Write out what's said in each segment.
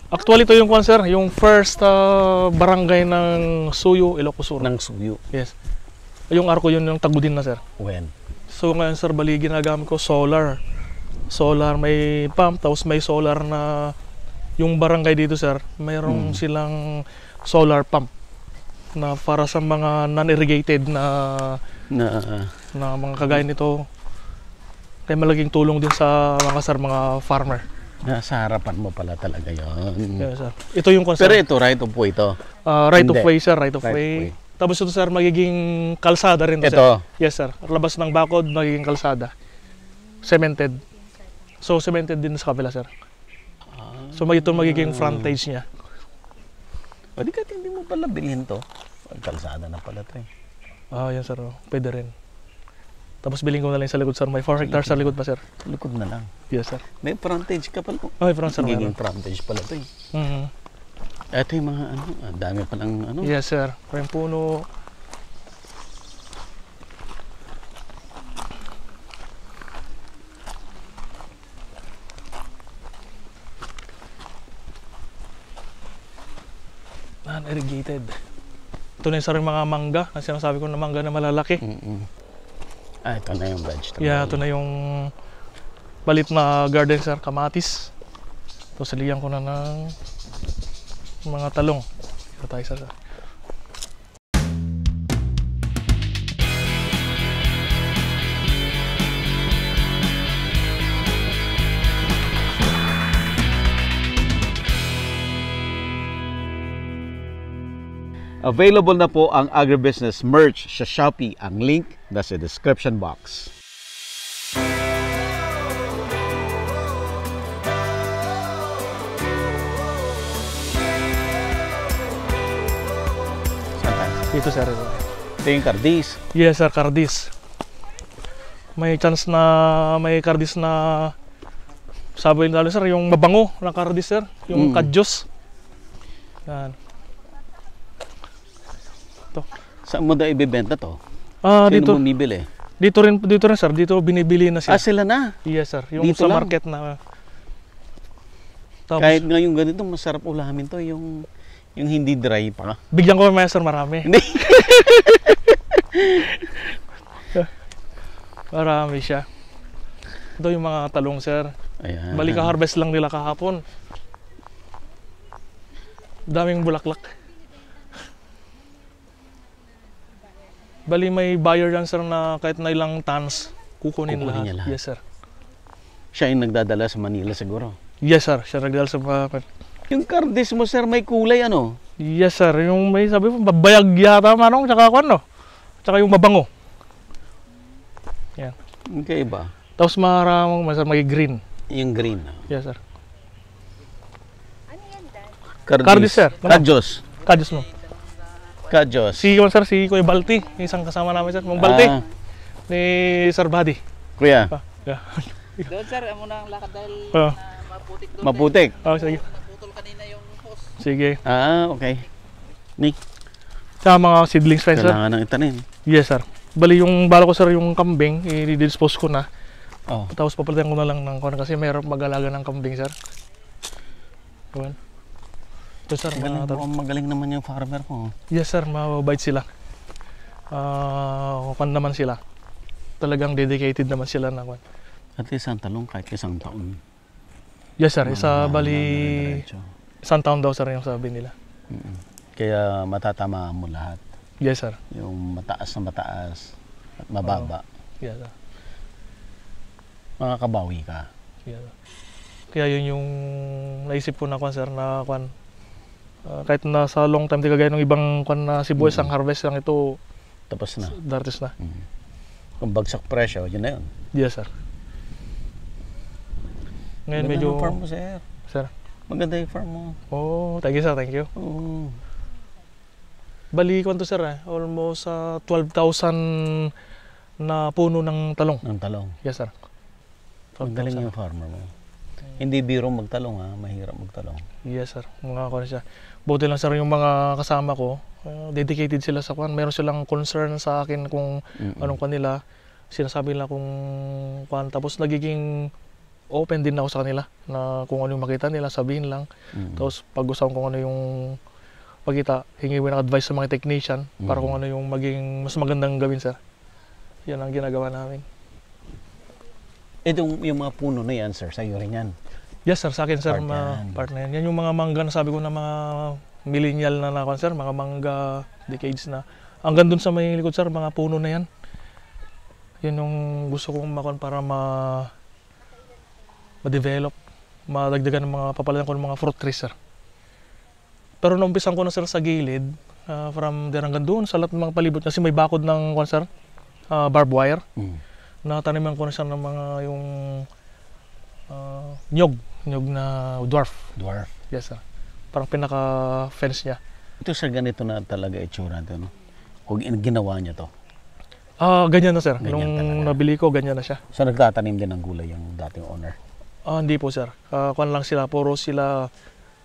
Actually, ito yung sir, yung first barangay ng Suyo, Ilocos Sur. Ng Suyo. Yes. Yung arko yun yung tagudin na sir. When? So ngayon sir, bali ginagamit ko solar. Solar, may pump, tapos may solar na yung barangay dito sir, mayroong silang solar pump na para sa mga non-irrigated na mga kagaya nito. Kaya malaking tulong din sa mga sir, mga farmer. Nasa harapan mo pala talaga yun. Yes, sir. Ito yung concern. Pero ito, right of way ito? Right of way, sir. Right of way. Tapos ito, sir, magiging kalsada rin. Ito? Sir. Yes, sir. Labas ng bakod, magiging kalsada. Cemented. So, cemented din sa kabila, sir. So, ito magiging frontage niya. O, di kahit hindi mo pala bilhin to. Kalsada na pala to eh. Yan, sir. Pwede rin. Tapos bilhin ko na lang sa likod, sir. May 4 hectares sa likod pa, sir. Likod na lang. Yes, sir. May frontage ka pala. May front, sir. Magiging frontage pala to eh. Ito yung mga ano, dami palang ano. Yes, sir. May puno. Non-irrigated. Ito na yung sir, mga mangga. Ang sinasabi ko na mangga na malalaki. Ito na yung vegetable. Yeah, ito na yung balit na garden, sir. Kamatis. Ito, salihan ko na ng mga talong. Ito tayo, sir. Available na po ang agribusiness merch sa Shopee. Ang link nasa description box. Dito, sir. Ito yung Cardis. Yes, sir. Cardis. May chance na may Cardis na sabi nila, sir, yung mabango na Cardis, sir. Yung kadyos. Yan. Ito. Saan mo na ibibenta to? Dito. Sino bumibili? Dito rin, sir. Dito binibili na sila. Sila na? Yes, sir. Yung dito sa lang? market na. Tapos, kahit ngayong ganito, masarap ulamin to. Yung hindi dry pa. Bigyan ko may sir, marami. Hindi. Marami siya. Ito yung mga talong, sir. Ayan. Balik harvest lang nila kahapon. Daming bulaklak. Bali may buyer yan, sir, na kahit na ilang tons, kukunin lahat. Niya lahat. Yes, sir. Siya yung nagdadala sa Manila siguro. Yes, sir. Siya nagdala sa mga... Yung Cardis mo, sir, may kulay ano? Yes, sir. Yung may sabi mo, babayag yata manong, tsaka ano? Tsaka yung mabango. Yan. Okay ba? Tapos maraming, sir, may green. Yung green. Yes, sir. Cardis, sir. Kadyos. Kadyos mo. Kadyos. Sir, si Kuya Balti. Isang kasama namin, sir. Mong Balti. Ni Sir Buddy. Kuya. Yeah. Doon, sir, amo na ang lakad dahil maputik doon. Maputik? Sige. Naputol kanina yung hose. Sige. Okay. Nick. Sa mga seedlings pa, sir. Kailangan ng itanim. Yes, sir. Bali yung bala ko, sir, yung kambing, i-dispose ko na. Tapos papalitan ko na lang ng kasi mayroon mag-alaga ng kambing, sir. Yun. Ito, sir. Magaling naman yung farmer mo. Yes, sir. Mababait sila. Kupan naman sila. Talagang dedicated naman sila na kupan. At least ang talong kahit isang taon. Yes, sir. Isang taon daw, sir, yung sabi nila. Kaya matatamaan mo lahat. Yes, sir. Yung mataas na mataas at mababa. Yes, sir. Makakabawi ka. Yes, sir. Kaya yun yung naisip ko na, sir, na kahit nasa long time, di kagaya ng ibang na sibuyas ang harvest lang ito. Tapos na. Dartis na. Kung bagsak presyo, yun na yun. Yes, sir. Ngayon maganda medyo... yung farm mo, sir. Sir? Maganda yung farm mo. Thank you, sir. Thank you. Bali ko to, sir, almost 12,000 na puno ng talong. Ng talong? Yes, sir. Magaling yung farmer mo. Hindi biro magtalong, mahirap magtalong. Yes, sir. Mga siya. Buti lang, sir, yung mga kasama ko, dedicated sila sa kwan. Meron silang concern sa akin kung anong kanila. Sinasabi nila kung kwan. Tapos nagiging open din ako sa kanila na kung ano yung makita nila, sabihin lang. Tapos pag-usapan kung ano yung pagkita, hingi ng advice sa mga technician para kung ano yung maging mas magandang gawin, sir. Yan ang ginagawa namin. Itong yung mga puno na yan, sir, sa'yo rin yan. Yes, sir. Sa akin, sir, Part yan. part na yan. Yan yung mga mangga na sabi ko na mga millennial na nakon, sir. Mga mangga decades na. Hanggang dun sa may likod, sir, mga puno na yan. Yan yung gusto kong makon para ma-develop, madagdagan ng mga papalayan ko ng mga fruit trees, sir. Pero naumpisan ko na, sir, sa gilid, from there hanggang doon, sa lahat ng mga palibot. Kasi may bakod ng, sir, barbed wire. Nataniman ko na siya ng mga yung nyog na dwarf. Dwarf. Yes, sir. Parang pinaka-fence niya. Ito, sir, ganito na talaga itsura ito, no? Kung ginawa niya to. Ganyan na, sir. Ganyan Nung talaga. nabili ko, ganyan na siya. So, nagtatanim din ng gulay yung dating owner. Hindi po, sir. Kuwan lang sila, puro sila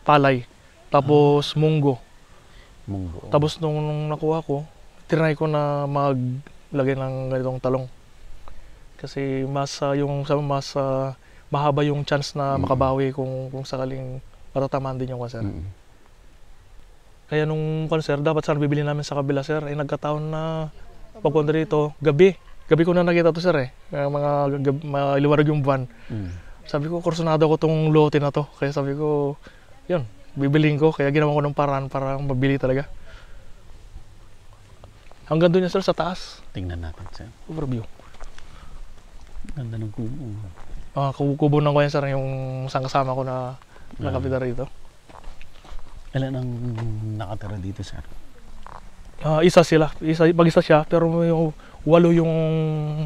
palay. Tapos munggo. Munggo. Tapos nung nakuha ko, tinry ko na maglagay ng ganitong talong. Kasi mas mahaba yung chance na makabawi kung sakaling matatamaan din yung kwan, sir. Kaya nung kwan, sir, dapat sana bibili namin sa kabila, sir. Nagkataon na pagpunta dito, gabi ko na nakita to, sir, mga liwanag yung van. Sabi ko, kursunado ko tong lote na to. Kaya sabi ko, yun, bibiling ko. Kaya ginawa ko ng paraan para mabili talaga. Hanggang doon yan, sir, sa taas. Tingnan natin, sir. Overview. Ganda ng kubo. Kubo ng ko yan, sir, yung isang kasama ko na nakapita rito. Ilan ang nakatira dito, sir? Isa sila. Mag-isa siya, pero yung 8 yung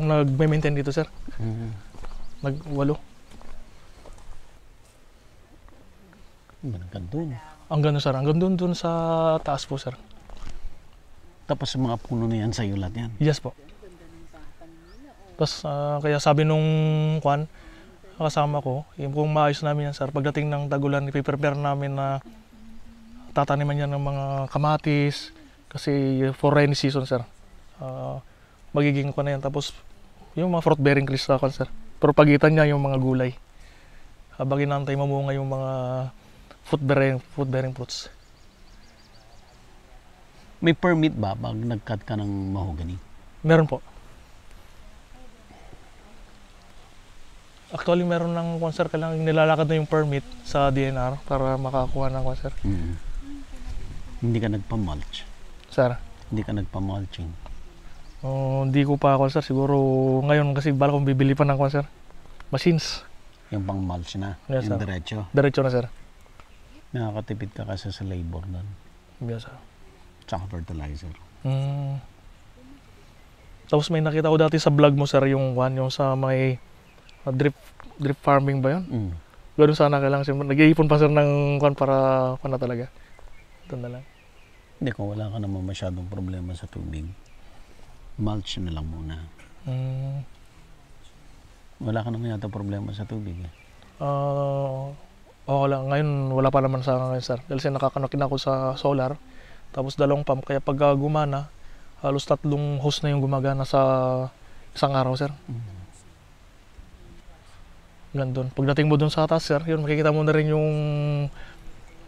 nag-maintain dito, sir. 8. Hanggang doon. Hanggang doon, sir. Hanggang doon sa taas po, sir. Tapos yung mga puno na yan, sa'yo lahat yan? Yes po. Tapos kaya sabi nung kasama ko, yung kung maayos namin yan, sir, pagdating ng tagulan, ipiprepare namin na tataniman yan ng mga kamatis kasi for rainy season, sir. Magiging ko na yan. Tapos yung mga fruit bearing trees na, sir. Pero pagitan niya yung mga gulay. Habang inantay mamunga yung mga fruit bearing fruits. May permit ba pag nag-cut ka ng mahogany? Meron po. Actually, meron ng sir, kailangan nilalakad na yung permit sa DNR para makakuha ng sir. Hindi ka nagpa-mulch? Sir? Hindi ka nagpa-mulching? Hindi ko pa sir. Siguro ngayon kasi bala kong bibili pa ng sir. Machines. Yung pang-mulch na? Yes, yung sir. diretso? Diretso na, sir. Nakakatipid ka kasi sa labor doon. Yes, sir. Tsaka fertilizer. Tapos may nakita ko dati sa vlog mo, sir, yung sa may drip farming ba yun? Ganun sana kailangan siya. Nag-iipon pa, sir, ng para na talaga. Doon na lang. Hindi, kung wala ka naman masyadong problema sa tubig, mulch na lang muna. Wala ka naman yata problema sa tubig eh. Okay lang. Ngayon, wala pa naman sa akin, sir. Dahil siya nakakanokin ako sa solar. Tapos 2 pump. Kaya pag gumana, halos 3 hose na yung gumagana sa isang araw, sir. Gandun. Pagdating mo dun sa taas, sir, yun, makikita mo na rin yung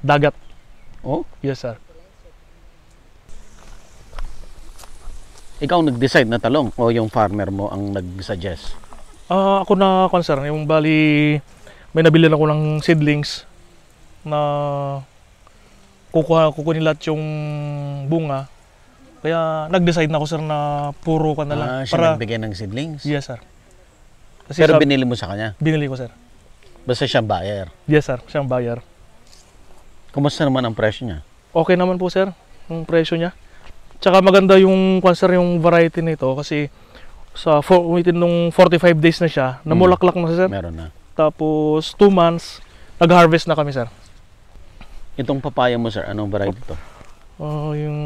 dagat. Oh? Yes, sir. Ikaw nag-decide na talong o yung farmer mo ang nag-suggest? Ako na, sir, yung bali, may nabili ako ng seedlings na kukunin lahat yung bunga. Kaya nag-decide na ako, sir, na puro ka na lang. Siya nagbigay ng seedlings? Yes, sir. Kasi Pero binili mo sa kanya? Binili ko, sir. Basta siyang buyer? Yes, sir. Siyang buyer. Kumusta naman ang presyo niya? Okay naman po, sir, yung presyo niya. Tsaka maganda yung, sir, yung variety nito kasi within nung 45 days na siya, namulaklak na, sir. Meron na. Tapos 2 months, nag-harvest na kami, sir. Itong papaya mo, sir, anong variety to? Yung...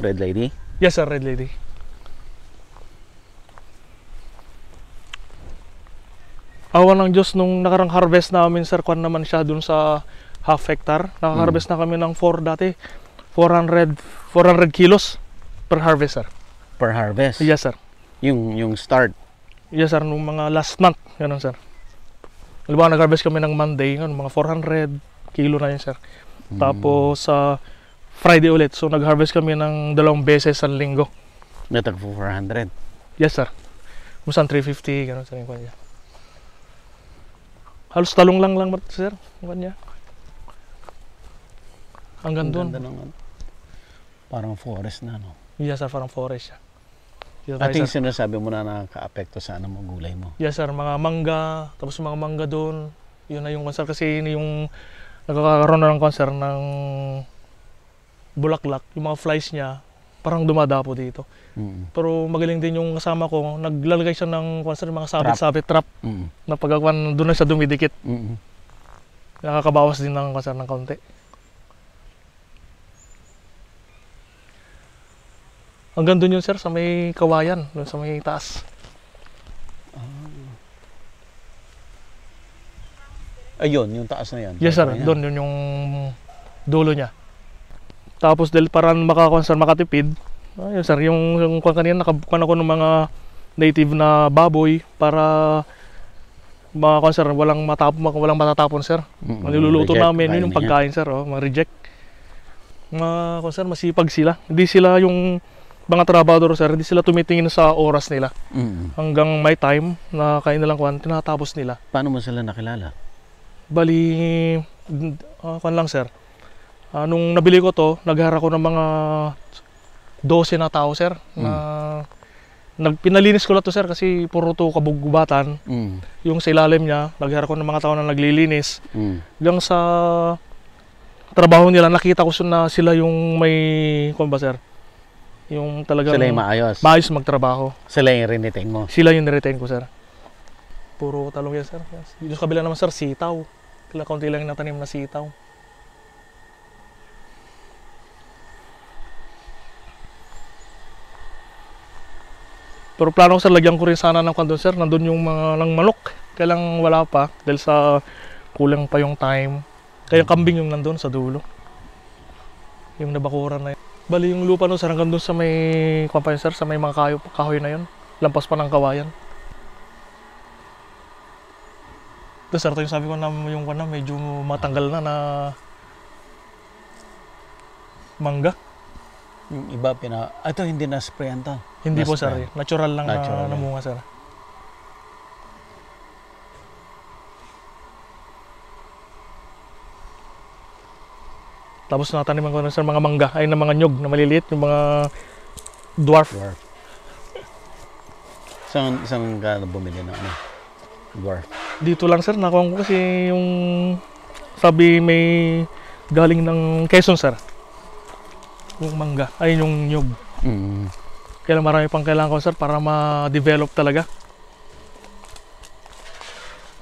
Red Lady? Yes, sir, Red Lady. Awa ng Diyos, nung nakarang harvest namin, sir, kwan naman siya dun sa half hectare. Naka-harvest na kami ng 400 kilos per harvest, sir. Per harvest? Yes, sir. Yung start? Yes, sir, nung mga last month, ganun, sir. Halimbawa, nag-harvest kami ng Monday, mga 400 kilo na yun, sir. Tapos sa Friday ulit, so nag-harvest kami ng 2 beses sa linggo. Natag 400. Yes, sir. Minsan 350, gano'n sa yung kanya. Halos talong lang sir, yung kanya. Hanggang doon. Ganda ng ano. Parang forest na, no? Yes, sir, parang forest siya. Dito At tayo, yung sir. sinasabi mo na nakaka-apekto sa ano mo, gulay mo. Yes, sir, mga mangga, tapos mga mangga doon. Yun na yung concern kasi yun yung nagkakaroon na ng concern ng bulaklak. Yung mga flies niya, parang dumadapo dito. Pero magaling din yung kasama ko, naglalagay siya ng concern, mga sabit-sabit trap na pagkakuan doon na siya dumidikit. Nakakabawas din ng concern ng kaunti. Hanggang doon yun, sir, sa may kawayan, doon sa may taas. Ayun, yung taas na yan. Yes, sir, doon yun yung dulo niya. Tapos dahil parang makatipid, ayun, sir, yung kanina nakabukan ako ng mga native na baboy para sir, walang matatapon, sir. Niluluto namin yun yung pagkain, sir, ma-reject. Sir, masipag sila. Hindi sila yung mga trabador, sir, hindi sila tumitingin sa oras nila. Hanggang may time na kain nilang tinatapos nila. Paano mo sila nakilala? Bali, lang, sir. Nung nabili ko to, naghara ko ng mga 12 na tao, sir. Pinalinis ko lang to, sir, kasi puro to kabugubatan. Yung sa ilalim niya, naghara ko ng mga tao na naglilinis. Hanggang sa trabaho nila, nakita ko na sila yung may, sir? Yung talagang Sila yung maayos? Maayos magtrabaho. Sila yung rinitain mo? Sila yung niretain ko, sir. Puro talong yan, sir. Dito sa kabila naman, sir, sitaw. Kaunti lang yung natanim na sitaw. Pero plano ko, sir, lagyan ko rin sana ng kandun, sir. Nandun yung mga ng manok. Kailang wala pa dahil sa kulang pa yung time. Kaya kambing yung nandun sa dulo. Yung nabakuran na yun. Bali yung lupa nun, sir, hanggang dun sa may sir, sa may mga kahoy na yun. Lampas pa ng kawayan. Ito, sir, ito yung sabi ko na yung medyo matanggal na mangga. Yung iba ito hindi na-sprayan to? Hindi po, sir. Natural lang Natural na namunga, sir. Tapos nataniman ko na, sir, mga mangga, ay na mga nyog na maliliit, yung mga dwarf. Saan ka bumili ng dwarf? Dito lang, sir, nakuha ko kasi yung sabi may galing ng Quezon, sir. Yung mangga, ay yung nyog. Kaya marami pang kailangan ko, sir, para ma-develop talaga.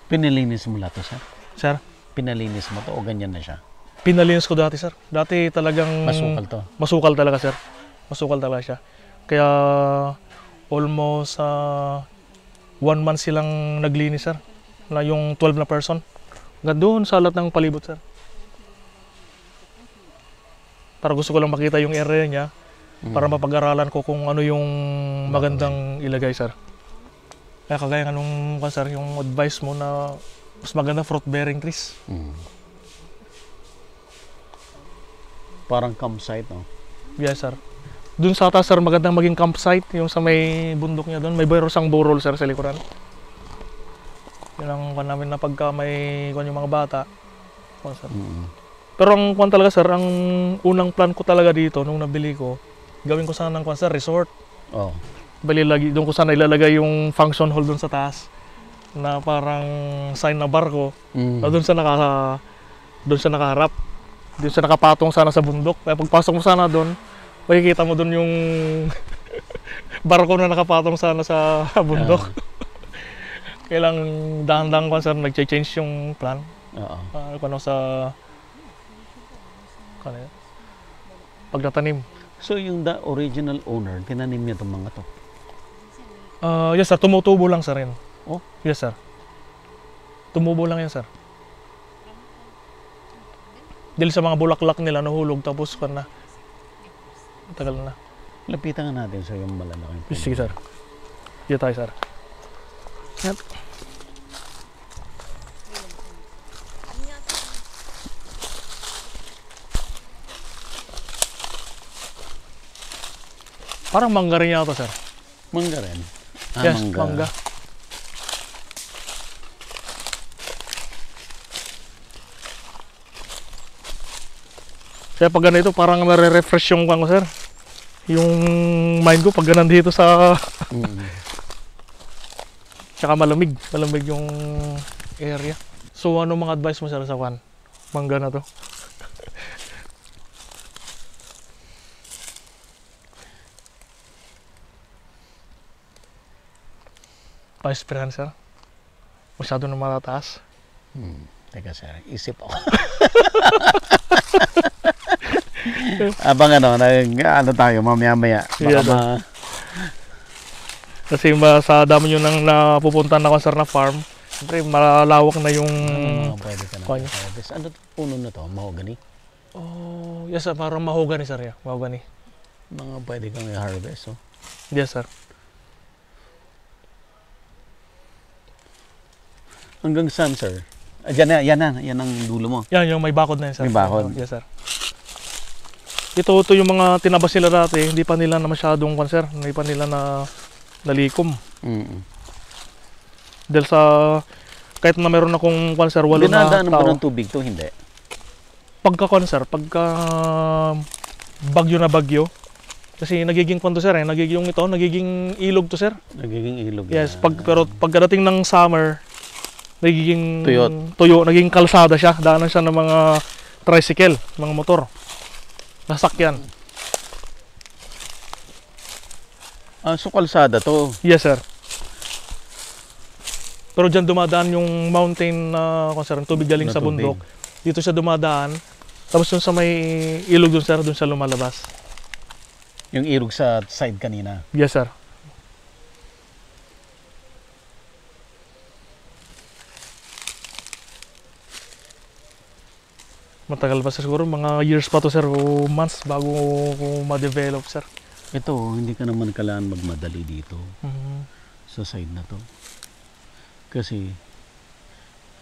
Pinalinis mo lahat to, sir? Sir? Pinalinis mo to o ganyan na siya? Pinalinis ko dati, sir. Dati talagang Masukal to? Masukal talaga, sir. Masukal talaga siya. Kaya almost 1 month silang naglinis, sir. Na yung 12 na person. Hanggang doon sa lahat ng palibot, sir. Para gusto ko lang makita yung area niya. Para mapag-aralan ko kung ano yung magandang ilagay, sir. Kaya kagaya nung, sir, yung advice mo na mas maganda fruit-bearing trees. Parang campsite, no? Yes, sir. Doon sa atas, sir, magandang maging campsite. Yung sa may bundok niya doon. May borosang burol, sir, sa likuran. Yun ang namin na pagka may yung mga bata. Sir. Pero ang talaga, sir, ang unang plan ko talaga dito, nung nabili ko, gawin ko sana ng sir, resort. Bali, doon ko sana ilalagay yung function hall doon sa taas. Na parang sign na barko. Na doon sa nakaharap. Doon siya nakapatong sana sa bundok. Kaya pagpasok mo sana doon, makikita mo doon yung barko na nakapatong sana sa bundok. Kailang dahan-dahan ko, sir, nag-change yung plan. Sa pagtatanim. So yung original owner, tinanim niya itong mga to? Yes, sir. Tumutubo lang, sir, yun. Yes, sir. Tumubo lang yan, sir. Dahil sa mga bulaklak nila nahulog tapos na. Tagal na. Lapitan nga natin sa yung malalaking. Sige, sir. Dito tayo, sir. Yan. Parang mangga rin yata, sir. Mangga rin. Yes, mangga. Kaya pag ganito, parang nare-refresh yung ko, sir. Yung mind ko pag ganun dito sa... Tsaka malamig. Malamig yung area. So, ano mga advice mo, sir, sa mangga na to? Pa-experience, sir? Masyado na matataas. Teka sir, isip ako. Abang ano tayo mamaya-maya. Baka Yeah, kasi sa dami nyo nang napupuntan na sir na farm, siyempre malalawak na yung... pwede ka na kanya. harvest. Ano puno na to? Mahogany? Oh, yes sir, parang mahogany, sir. Yeah, mahogany. Mga pwede kang i-harvest, oh. Yes, sir. Hanggang saan, sir? Yan ang dulo mo. Yan, yung may bakod na yun, sir. May bakod? Yes, sir. Ito yung mga tinabas nila dati, hindi pa nila na masyadong sir, hindi pa nila na nalikom. Dahil sa, kahit na meron akong sir, walo na Dinadaanan tao. ba ng tubig to? Hindi. Pagka sir, pagka bagyo na bagyo, kasi nagiging sir, nagiging ilog to, sir. Nagiging ilog. Yes, pero pagdating ng summer, nagiging Tuyo, nagiging kalsada siya, daanan siya ng mga tricycle, mga motor. Nasakyan. So kalsada to. Yes, sir. Pero dyan dumadaan yung mountain na sir, tubig galing Na sa tubig. bundok. Dito siya dumadaan. Tapos dun sa may ilog dun, sir, dun siya lumalabas. Yung ilog sa side kanina. Yes, sir. Matagal pa siguro, mga years pa to, sir, o months bago ma-develop, sir. Ito, hindi ka naman kailangan magmadali dito sa side na to. Kasi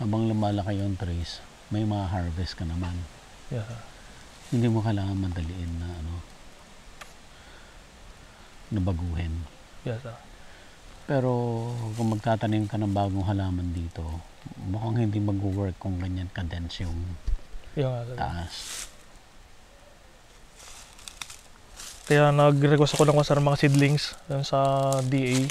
habang lumalaki yung trees, may mga harvest ka naman. Yes, sir. Hindi mo kailangan madaliin na na baguhin. Yes, sir. Pero kung magtatanim ka ng bagong halaman dito, mukhang hindi mag-work kung ganyan ka-dense yung Yung, sir. taas. Kaya nag-request ako ng sir mga seedlings dun sa DA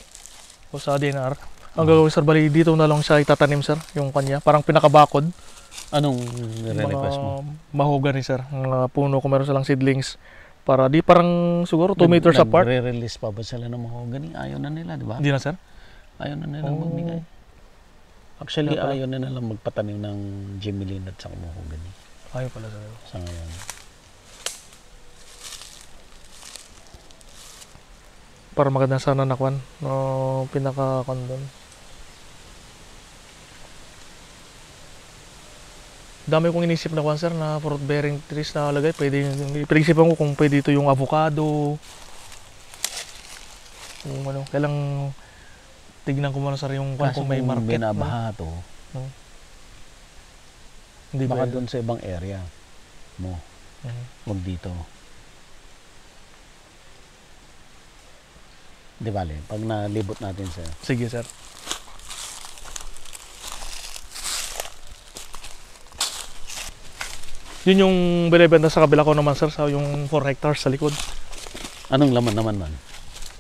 o sa DNR. Ang gagawin, sir, bali dito na lang siya itatanim, sir, yung kanya. Parang pinakabakod. Anong re-request mo? Mahogany, sir. Mga puno kung meron silang seedlings. Para di parang siguro 2 meters apart. Nagre-release pa ba sila ng mahogany? Ayaw na nila, di ba? Hindi na, sir? Ayaw na nila magbigay. Actually, ayaw na nila magpatanim ng Jimelin at saka mahogany Ayaw pala, sir. sa ngayon. Para maganda sana nakwan. No, pinaka-kondon. Dami kong inisip na sir, na fruit bearing trees na lagay. Pwede, pinag-isipan ko kung pwede ito yung avocado. Yung kailang tignan ko muna, sir, yung Kaso kung may kung market. binabaha to, Hindi ba? baka doon sa ibang area mo. Wag dito. Di bale, pag nalibot natin sa Sige, sir. Yun yung binibenta sa kabila ko naman, sir, sa yung 4 hectares sa likod. anong laman naman man?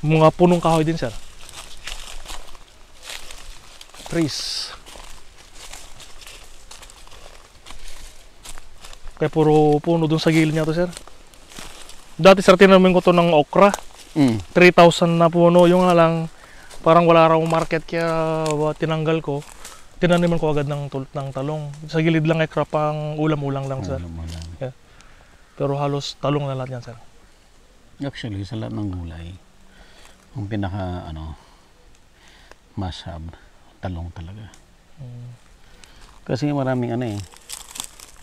Mga punong kahoy din, sir. Trees. Kaya puro puno dun sa gilid niya to, sir. Dati, sir, tinamin ko to ng okra. 3,000 na puno. Yung nga lang, parang wala raw market, kaya tinanggal ko. Tinaniman ko agad ng talong. Sa gilid lang ay krapang ulam-ulang lang, sir. Alam mo lang. Yeah. Pero halos talong na lahat yan, sir. Actually, sa lahat ng gulay, ang pinaka must have, talong talaga. Kasi maraming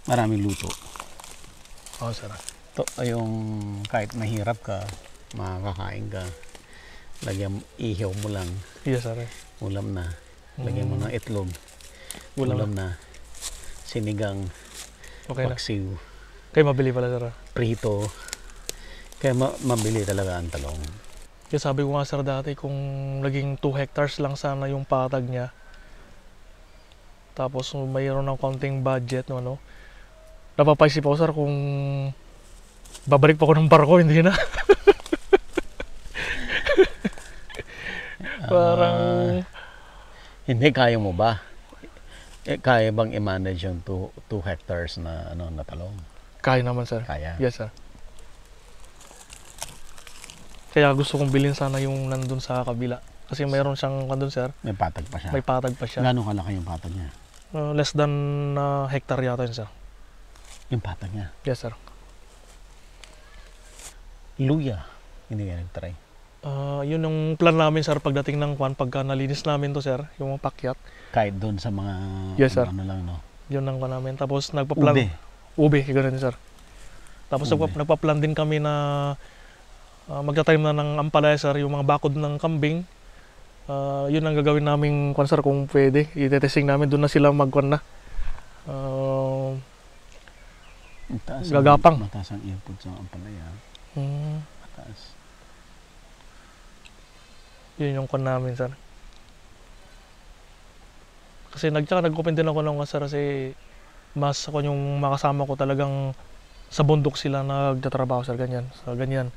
maraming luto. Oo, sir. To, yung kahit mahirap ka, makakain ka, lagyan ihaw mo lang, Yes, sir. ulam na. Lagyan mo ng itlog, ulam na. Sinigang, Okay na. paksiw, Kaya mabili pala, sir. prito. Kaya mabili talaga ang talong. Kaya sabi ko nga sir dati kung naging 2 hectares lang sana yung patag niya. Tapos mayroon ng konting budget no, ano. Napapaisip ako sir kung babalik pa ako ng barko, hindi na. Parang Hindi, kaya mo ba? Kaya bang i-manage yung 2 hectares na na talong? kaya naman sir. Kaya. Yes sir. Kaya gusto kong bilhin sana yung nandun sa kabila. Kasi mayroon siyang nandun sir, May patag pa siya. may patag pa siya. Gano'ng kalaki yung patag niya? Less than hectare yata yun sir. Yung patag niya. Yes sir. Luya. Hindi ka nag-try. Yun yung plan namin sir pagdating ng kwan, pagka nalinis namin to sir, yung pakyat. Kahit doon sa mga Yes, sir. ano lang, no? Yun ang kwan namin. Tapos nagpa-plan. Ube. Ube, gano'n sir. Tapos Ube. nagpa-plan din kami na magta-time na ng ampalaya sir, yung mga bakod ng kambing. Yun ang gagawin namin kwan sir kung pwede. I-testing namin, doon na sila magkwan na. Mataas Gagapang. Mataas ang input sa ampalaya. Mataas. Yun yung kwan namin sir. Kasi nag-open din ako ng sir kasi mas ako yung makasama ko talagang sa bundok sila nagtatrabaho sir, ganyan. Sa ganyan,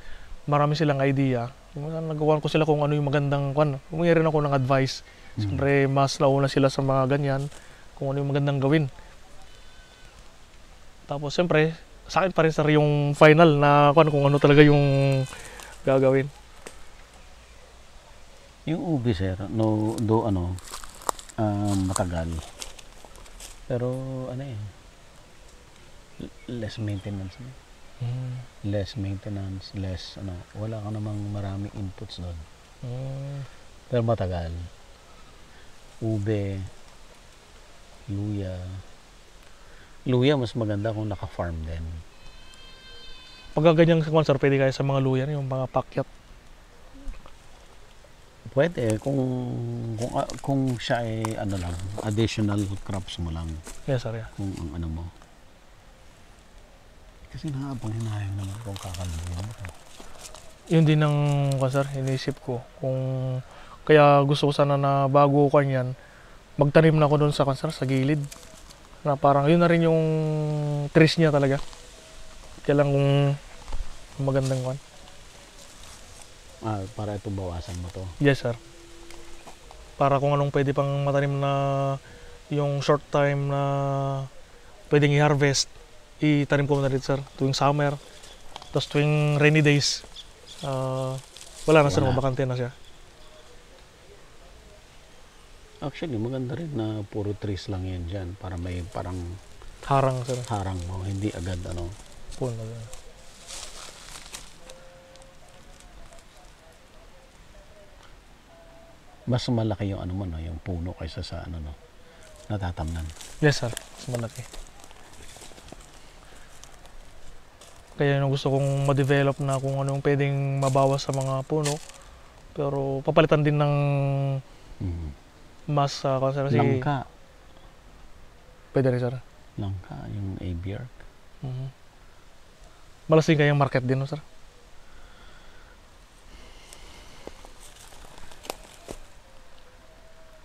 marami silang idea. Nagawa ko sila kung ano yung magandang kwan. Humingi rin ako ng advice. Siyempre, mas nauna sila sa mga ganyan kung ano yung magandang gawin. Tapos siyempre, sa akin pa rin sir yung final na kwan kung ano talaga yung gagawin. Yung ube, sir, matagal. Pero ano less maintenance na. Less maintenance, less wala ka namang maraming inputs doon. Pero matagal. Ube, luya. Luya mas maganda kung naka-farm din. Pagka ganyang kwan sir, pwede kaya sa mga luyan, yung mga pakyat. Pwede kung siya ay lang, additional crops mo lang. Yes sir, yeah. Kung ang mo. Kasi hinahayang naman kung kakalbuhin mo. Yun din ang kwan sir, iniisip ko. Kaya gusto ko sana na bago ko yan, magtanim na ako doon sa kwan sir, sa gilid. Na parang yun na rin yung trees niya talaga. Kaya lang kung magandang kwan. Para ito bawasan mo to. Yes sir. Para kung anong pwede pang matanim na yung short time na pwedeng i-harvest, itanim ko na rin sir tuwing summer. Tapos tuwing rainy days, wala na sir, mabakante na siya. Actually, maganda rin na puro trees lang yan dyan para may parang Harang sir. harang mo, hindi agad Puno. mas malaki yung yung puno kaysa sa natatamnan. Yes sir, mas malaki. Kaya yung gusto kong ma-develop na kung ano yung pwedeng mabawas sa mga puno. Pero papalitan din ng mas kasi Langka. pwede rin sir. Langka, yung aviark. Malas din kayang market din no sir.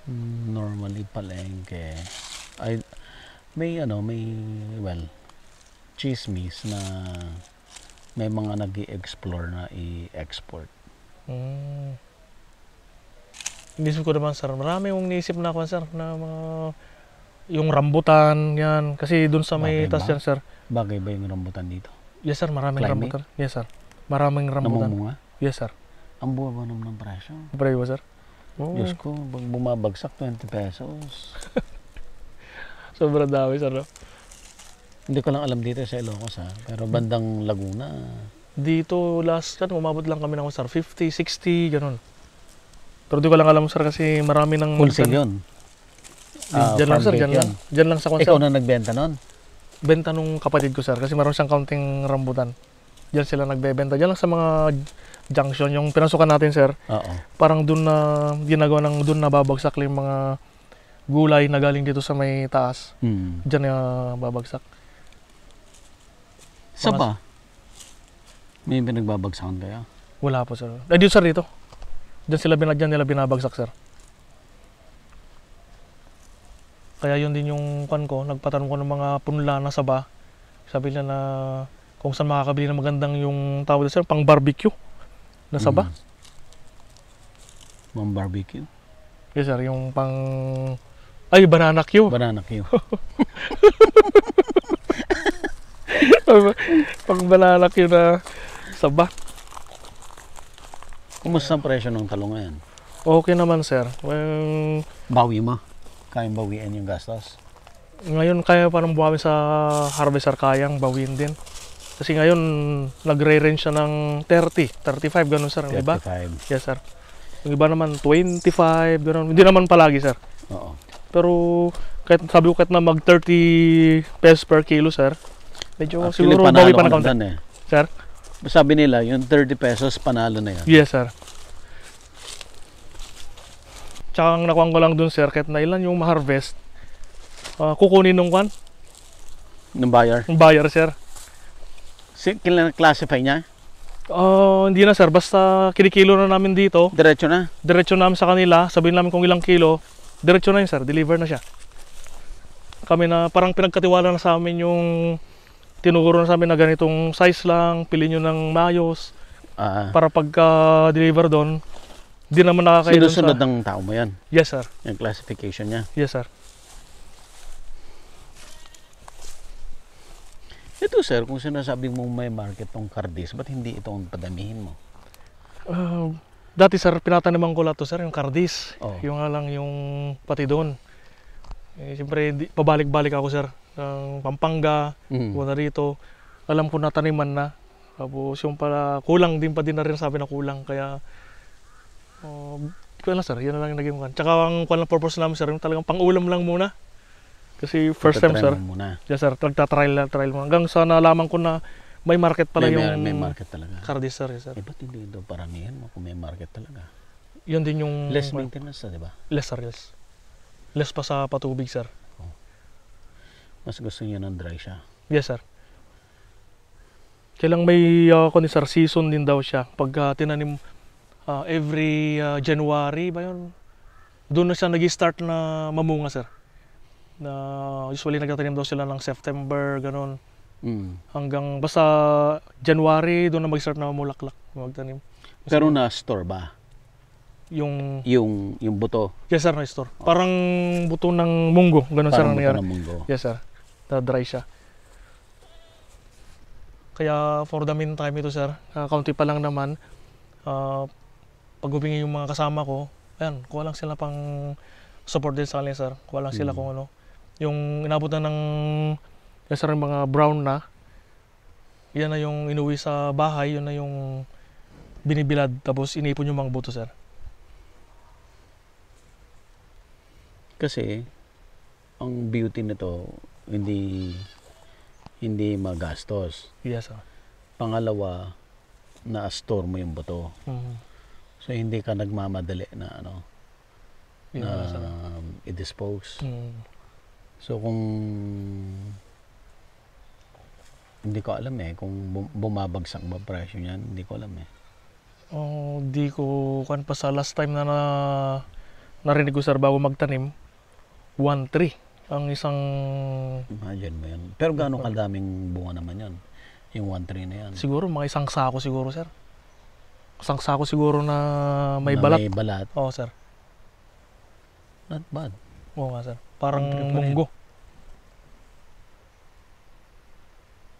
Normally palengke ay may chismis na may mga nag-i-explore na i-export. Inisip ko naman sir, marami yung niisip na ako sir na mga yung rambutan yan kasi doon sa may Bagay tas ba? yan sir. Bagay ba yung rambutan dito? Yes sir, maraming Climate? rambutan. Yes sir. Maraming rambutan. Namumunga? Yes sir. Ang buwa ba naman ng presyo? Pwede ba sir? Diyos ko, pag bumabagsak 20 pesos. Sobrang dami sir. No? Hindi ko lang alam dito sa Ilocos pero bandang Laguna. Dito last kan umabot lang kami ng sir 50, 60 ganun. Pero di ko lang alam sir kasi marami ng Wholesale yun. Diyan lang farm sir, gate diyan yun. lang. Diyan lang sa konsep. Ikaw na nagbenta nun? Benta nung kapatid ko sir kasi meron siyang counting rambutan. Diyan sila nagbebenta. Diyan lang sa mga junction yung pinasukan natin sir. Oo. Parang doon na ginagawa ng doon na babagsak yung mga gulay na galing dito sa may taas. Diyan na babagsak. Sa ba? May pinagbabagsakan kaya? Wala po sir. Dito sir dito. Diyan nila binabagsak sir. Kaya yun din yung kan ko, nagpatanong ko ng mga punla na saba. Sabi nila na kung saan makakabili ng magandang yung tawag sir, pang barbecue na saba. Mga barbecue. Yes sir, yung pang ay banana Q. Banana Q. Pang banana Q na saba. Kumusta ang presyo ng talong ngayon? Okay naman sir. Bawi mo? Kayang bawian yung gastos? Ngayon kaya parang buhawi sa harvester, kayang bawin din. Kasi ngayon nagre-range siya ng 30, 35 ganun sir, ang iba. 35. Yes sir. Yung iba naman 25 ganun. Hindi naman palagi sir. Oo. Pero kahit sabi ko kahit na mag 30 pesos per kilo sir. Medyo Actually, siguro panalo bawi pa ka ng na kaunti. dyan eh. Sir? Sabi nila, yung 30 pesos, panalo na yan. Yes sir. Tsaka ang nakuha ko lang dun sir, kahit na ilan yung ma-harvest, kukunin nung kwan, Ng buyer. ng buyer sir. Classify niya? Hindi na sir, basta kinikilo na namin dito, Diretso na? diretso namin sa kanila, sabihin namin kung ilang kilo, diretso na yun sir, deliver na siya. Kami na parang pinagkatiwala na sa amin yung tinuro na sa amin na ganitong size lang, pili nyo ng mayos, para pagka-deliver doon, di naman nakakain doon sa... Sinusunod ng tao mo yan? Yes sir, Yung classification niya? yes sir. Ito sir, kung sinasabi mong may market tong Cardis, ba't hindi ito ang padamihin mo? Dati sir, pinataniman ko lahat to sir, yung Cardis. Oh. Yung nga lang yung pati doon. Siyempre, pabalik-balik ako sir. Ng Pampanga, na rito. Alam ko na taniman na. Tapos yung pala, kulang din pa din na rin sabi na kulang. Kaya, kaya lang sir, yun na lang yung naging kan. Tsaka ang kulang purpose namin sir, yung talagang pang-ulam lang muna. Kasi first time sir. Muna. Yes sir, nagtatrial mo. Hanggang sa nalaman ko na may market pala yung May market talaga. Cardis sir, yes sir. Ba't hindi ito paramihan mo kung may market talaga? Yun din yung... Less maintenance na, di ba? Less sir, less. Less pa sa patubig sir. Mas gusto niya ng dry siya. Yes sir. Kailang may sir, season din daw siya. Pag tinanim every January ba yun? Doon na siya nag-start na mamunga sir. Na usually nagtatanim daw sila ng September, ganun. Hanggang basta January, doon na mag-start na mamulaklak, magtanim. Pero na-store ba? Yung buto? yes sir, na-store. Parang buto ng munggo, ganun sir ang nangyari. Parang buto ng munggo. Yes sir. Na-dry siya. Kaya for the meantime ito sir, kaunti pa lang naman. Pag humingi yung mga kasama ko, ayan, kuha lang sila pang support din sa kanila sir. Kuha lang sila kung ano. Yung inabot na ng yes sir, mga brown na, yan na yung inuwi sa bahay, yun na yung binibilad, tapos inipon yung mga buto sir. Kasi ang beauty nito hindi magastos. Yes sir. Pangalawa, na-store mo yung buto. So hindi ka nagmamadali na Yun na, sir. i-dispose. So kung hindi ko alam kung bumabagsak ba presyo niyan, hindi ko alam Di ko kan pa sa last time na narinig ko sir bago magtanim, 1.3 ang isang... Imagine mo yan. Pero gaano kadaming bunga naman yan? Yung 1.3 na yan? Siguro mga isang sako siguro sir. Isang sako siguro na may Na balat. May balat. Oo sir. Not bad. Oo nga sir. Parang 1.3 pa rin. munggo.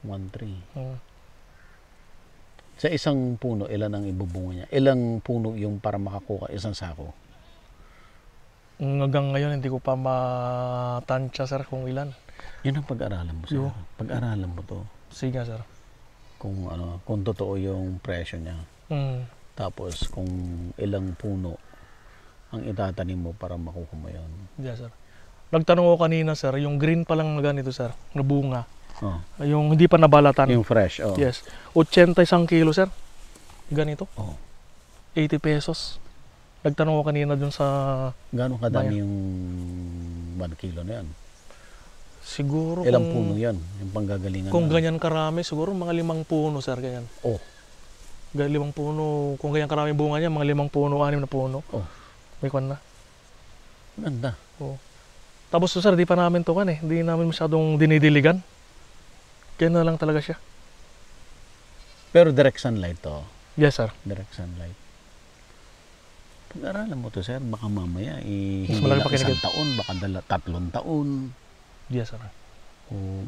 1.3. Sa isang puno, ilan ang ibubunga niya? Ilang puno yung para makakuha isang sako? Hanggang ngayon hindi ko pa matansya sir kung ilan. Yun ang pag-aralan mo sir. Pag-aralan mo to. Sige sir. Kung totoo yung presyo niya. Tapos kung ilang puno ang itatanim mo para makuha mo yun. Yes sir. Nagtanong ko kanina sir, yung green pa lang na ganito sir, na bunga. Yung hindi pa nabalatan. Yung fresh. Yes. 80 isang kilo sir. Ganito. 80 pesos. Nagtanong ko kanina dun sa... Gano'ng kadami yung 1 kilo na yan? Siguro ilang puno yan? Yung panggagalingan kung ganyan karami, siguro mga 5 puno sir, ganyan. Limang puno, kung ganyan karaming bunga niya, mga 5 puno, 6 na puno. Oh. May kwan na. Ganda. Tapos sir, di pa namin to kan eh. Hindi namin masyadong dinidiligan. Kaya na lang talaga siya. Pero direct sunlight to. Yes sir. Direct sunlight. Pag-aralan mo to, sir, baka mamaya Mas hindi malaki lang pa 1 kinagad. taon, baka 3 taon. Yes sir. O,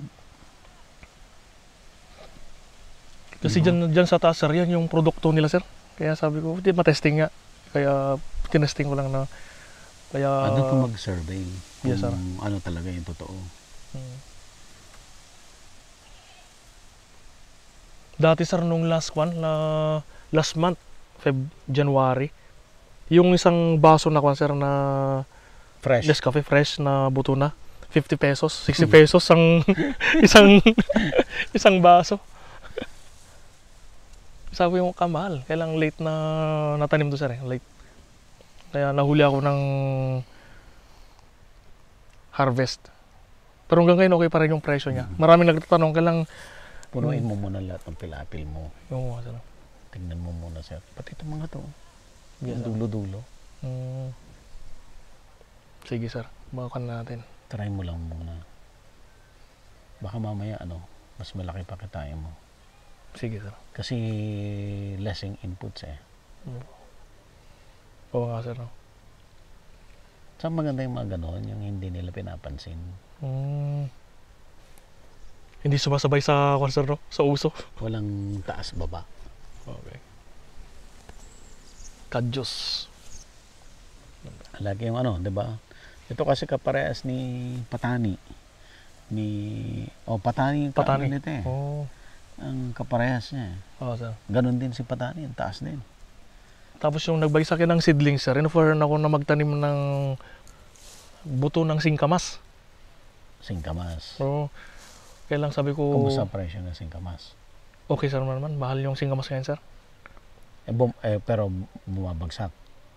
Kasi dyan sa taas sir, yan yung produkto nila sir. Kaya sabi ko, hindi matesting nga. Kaya tinesting ko lang na. Kaya... ano ko mag-survey kung Yes, sir. ano talaga yung totoo. Hmm. Dati sir, nung last month, January, yung isang baso na sir na Fresh. Nescafe fresh na buto na, 50 pesos, 60 pesos ang isang baso. Sabi mo, kamahal. Kaya lang late na natanim to sir eh, late. Kaya nahuli ako ng harvest. Pero hanggang ngayon okay pa rin yung presyo niya. Maraming nagtatanong, kaya lang Punuin mo muna lahat ng pilapil mo. yung sir. Tingnan mo muna, sir. Pati itong mga to. Yes, Yung sir. dulo-dulo. Sige sir, baka natin. Try mo lang muna. Baka mamaya, mas malaki pa kitain mo. Sige sir. Kasi less yung inputs eh. Oo nga sir. No? Saan maganda yung mga ganon, yung hindi nila pinapansin. Hindi sumasabay sa sir, no? Sa uso. Walang taas-baba. Okay. Kadyos. Lagi yung di ba? Ito kasi kaparehas ni Patani. Patani yung Patani. nito eh. Oo. Ang kaparehas niya eh. Oo sir. Ganon din si Patani, ang taas din. Tapos yung nagbay sa akin ng seedlings sir, in-offer ako na magtanim ng buto ng singkamas. Singkamas. Oo. Kaya lang sabi ko, Kumusta ang presyo ng singkamas? okay sir naman, mahal yung singkamas ngayon sir. Pero bumabagsak.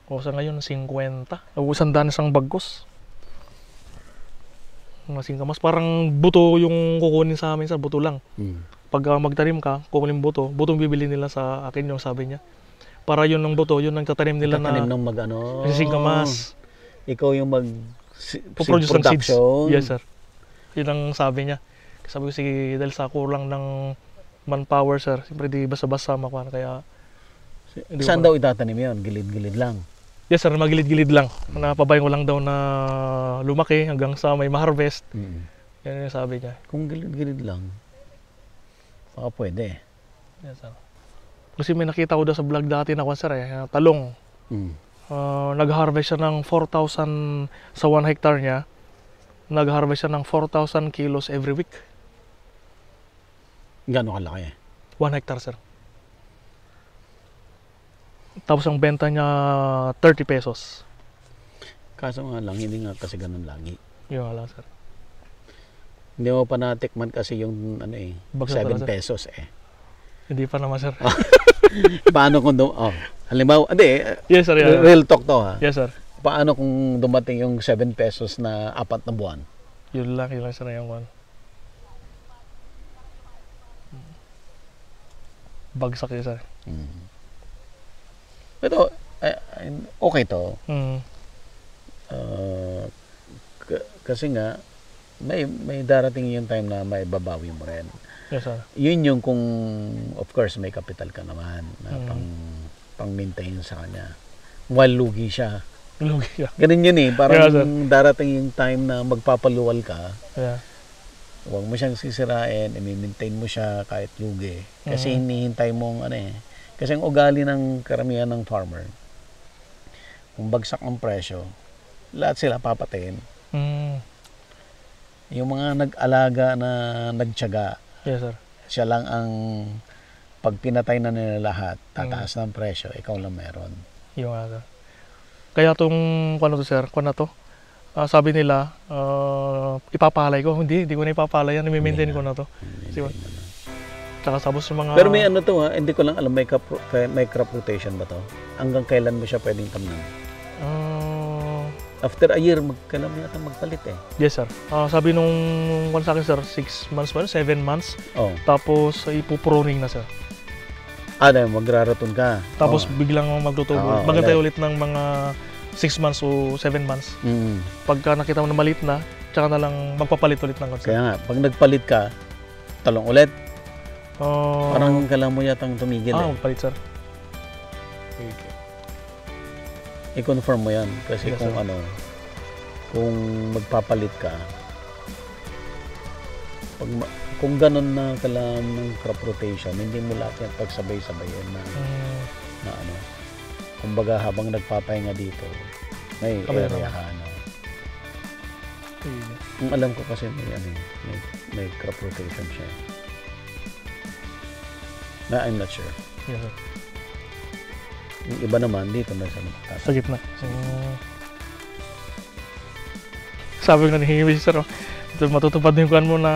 O sa ngayon, 50. Nauusan daan isang bagkos. Mga singkamas, parang buto yung kukunin sa amin sir, buto lang. Pag magtanim ka, kukunin buto bibili nila sa akin yung sabi niya. Para yun ng buto, yun ang tatanim nila Tatanim na ng singkamas. Ikaw yung Puproduce ng seeds. production. Yes sir. Yun ang sabi niya. Sabi ko, sige, dahil sa kulang ng manpower sir, siyempre di basa-basa makuha. Kaya, hindi Saan ko daw itatanim yun? Gilid-gilid lang. yes sir, magilid-gilid lang. Napabayan ko lang daw na lumaki hanggang sa may ma-harvest. Yan yung sabi niya. Kung gilid-gilid lang, baka pwede. Yes sir. Kasi may nakita ko daw sa vlog dati na sir talong. Nag-harvest siya ng 4,000 sa 1 hectare niya. Nag-harvest siya ng 4,000 kilos every week. Gano'ng kalaki? 1 hectare sir. Tapos ang benta niya 30 pesos. Kaso nga lang, hindi nga kasi ganun lagi. Yun lang sir. Hindi mo pa natikman kasi yung Bagsak 7 talaga, sir. pesos eh. Hindi pa naman sir. Paano kung halimbawa, Yes sir. Yeah. real talk to ha. Yes sir. Paano kung dumating yung 7 pesos na 4 na buwan? Yun lang sir na yung one. Bagsak yun sir. Pero, okay to. Kasi nga, may darating yung time na may babawi mo rin. Yes sir. Yun yung kung, of course, may capital ka naman na pang-maintain sa kanya. While lugi siya. Lugi siya. Ganun yun eh. Parang Yeah, sir. darating yung time na magpapaluwal ka. Yeah. Huwag mo siyang sisirain, i-maintain mo siya kahit lugi. Kasi hinihintay mong kasi ang ugali ng karamihan ng farmer, kung bagsak ang presyo, lahat sila papatayin. Yung mga nag-alaga na nagtiyaga, Yes sir. siya lang ang pag pinatay na nila lahat, tataas ng presyo, ikaw lang meron. Yung sir. Kaya tong sir, sabi nila, ipapalay ko. Hindi ko na ipapalay yan. I-maintain ko na to. Tsaka tapos yung mga... Pero may hindi ko lang alam, may crop rotation ba to? Hanggang kailan mo siya pwedeng tamnan? After a year, kailan mo yata magpalit eh. Yes sir. Sabi nung sa akin sir, 6 months ba? 7 months. Oh. Tapos ipupruning na sir. Magraraton ka. Tapos Oo. biglang magtutubo. Oo, Magantay ulit. ulit ng mga 6 months o 7 months. Mm. Pagka nakita mo na maliit na, tsaka na lang magpapalit ulit ng konsep. Kaya nga, pag nagpalit ka, talong ulit. Oh, Parang kailangan mo yatang tumigil eh. magpalit sir. I-confirm mo yan. Kasi Yes, kung sir. kung magpapalit ka, kung ganun na kailangan ng crop rotation, hindi mo lahat yan pagsabay-sabayin na kumbaga habang nagpapahinga dito, may Kabay area naman. ka, Ang alam ko kasi may crop rotation siya. Na I'm not sure. Yes, sir. Yung iba naman dito na sa magtatas. Sa gitna. Sabi ko na ni Hiwi sir, matutupad din kuan mo na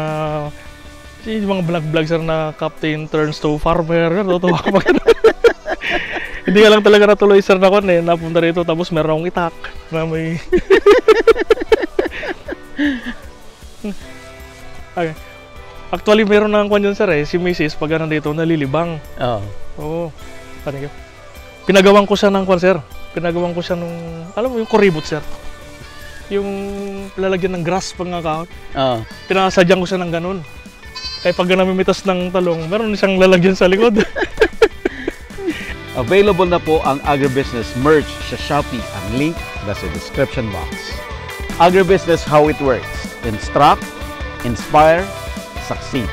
yung mga vlog sir na captain turns to farmer. Natutuwa ka pa. Hindi ka lang talaga natuloy sir na kuan eh. Napunta rito tapos meron akong itak na may... Okay. Actually meron na ang kuan yun sir eh. Si Mrs. pag nandito nalilibang. Oo. Oo. Thank you. Pinagawan ko siya ng kuan sir. Pinagawan ko siya nung, alam mo yung kuribot sir. Yung lalagyan ng grass pag nakakahot. Oo. Pinasadyan ko siya ng ganun. Kaya pag namimitas ng talong, meron siyang lalagyan sa likod. Available na po ang Agribusiness merch sa Shopee. Ang link nasa description box. Agribusiness, how it works. Instruct, inspire, succeed.